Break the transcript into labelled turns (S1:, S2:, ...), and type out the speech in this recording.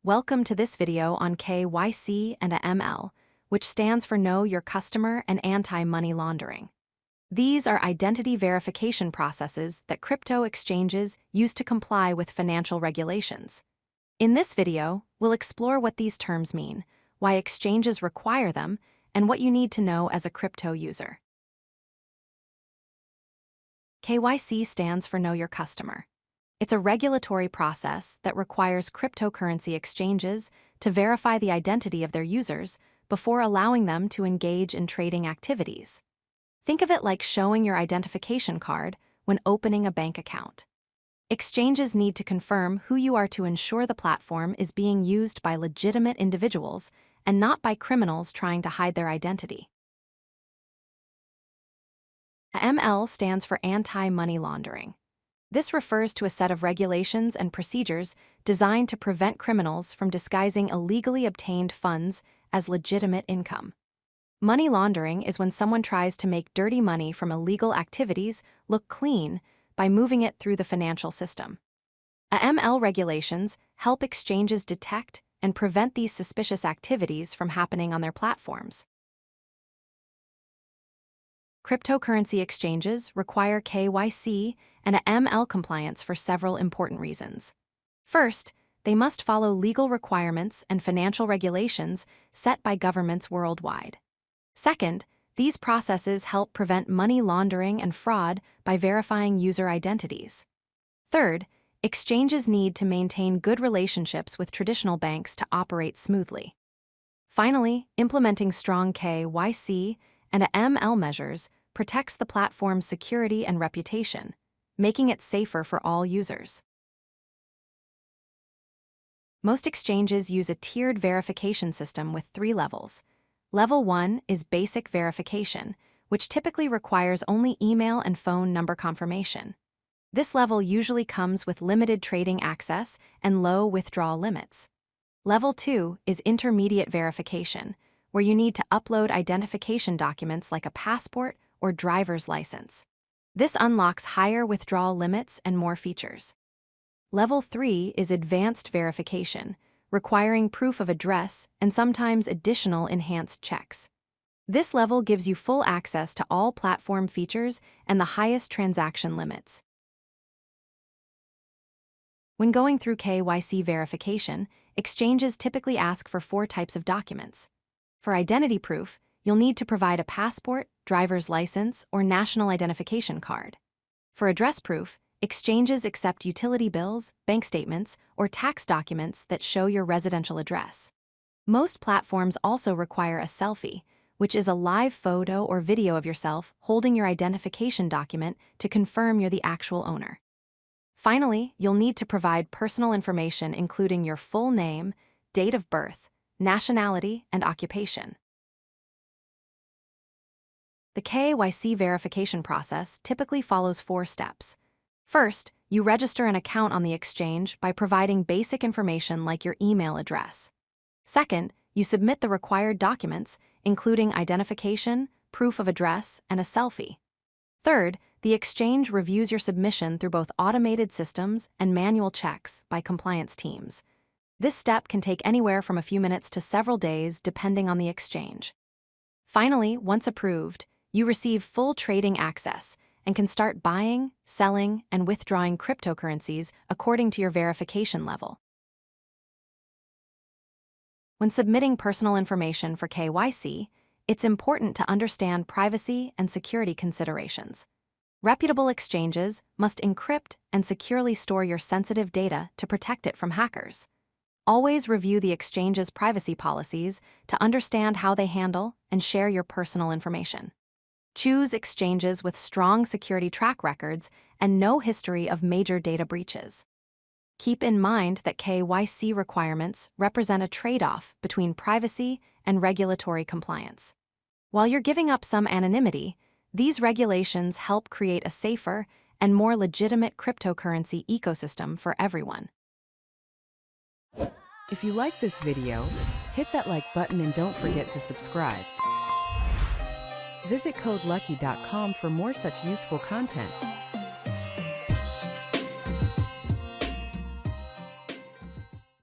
S1: Welcome to this video on KYC and AML, which stands for Know Your Customer and Anti-Money Laundering. These are identity verification processes that crypto exchanges use to comply with financial regulations. In this video, we'll explore what these terms mean, why exchanges require them, and what you need to know as a crypto user. KYC stands for Know Your Customer. It's a regulatory process that requires cryptocurrency exchanges to verify the identity of their users before allowing them to engage in trading activities. Think of it like showing your identification card when opening a bank account. Exchanges need to confirm who you are to ensure the platform is being used by legitimate individuals and not by criminals trying to hide their identity. AML stands for Anti-Money Laundering. This refers to a set of regulations and procedures designed to prevent criminals from disguising illegally obtained funds as legitimate income. Money laundering is when someone tries to make dirty money from illegal activities look clean by moving it through the financial system. AML regulations help exchanges detect and prevent these suspicious activities from happening on their platforms. Cryptocurrency exchanges require KYC and AML compliance for several important reasons. First, they must follow legal requirements and financial regulations set by governments worldwide. Second, these processes help prevent money laundering and fraud by verifying user identities. Third, exchanges need to maintain good relationships with traditional banks to operate smoothly. Finally, implementing strong KYC and AML measures protects the platform's security and reputation, making it safer for all users. Most exchanges use a tiered verification system with 3 levels. Level 1 is basic verification, which typically requires only email and phone number confirmation. This level usually comes with limited trading access and low withdrawal limits. Level 2 is intermediate verification, where you need to upload identification documents like a passport or driver's license. This unlocks higher withdrawal limits and more features. Level 3 is advanced verification, requiring proof of address and sometimes additional enhanced checks. This level gives you full access to all platform features and the highest transaction limits. When going through KYC verification, exchanges typically ask for 4 types of documents. For identity proof, you'll need to provide a passport, driver's license, or national identification card. For address proof, exchanges accept utility bills, bank statements, or tax documents that show your residential address. Most platforms also require a selfie, which is a live photo or video of yourself holding your identification document to confirm you're the actual owner. Finally, you'll need to provide personal information including your full name, date of birth, nationality, and occupation. The KYC verification process typically follows 4 steps. First, you register an account on the exchange by providing basic information like your email address. Second, you submit the required documents, including identification, proof of address, and a selfie. Third, the exchange reviews your submission through both automated systems and manual checks by compliance teams. This step can take anywhere from a few minutes to several days depending on the exchange. Finally, once approved, you receive full trading access and can start buying, selling, and withdrawing cryptocurrencies according to your verification level. When submitting personal information for KYC, it's important to understand privacy and security considerations. Reputable exchanges must encrypt and securely store your sensitive data to protect it from hackers. Always review the exchange's privacy policies to understand how they handle and share your personal information. Choose exchanges with strong security track records and no history of major data breaches. Keep in mind that KYC requirements represent a trade-off between privacy and regulatory compliance. While you're giving up some anonymity, these regulations help create a safer and more legitimate cryptocurrency ecosystem for everyone.
S2: If you like this video, hit that like button and don't forget to subscribe. Visit codelucky.com for more such useful content.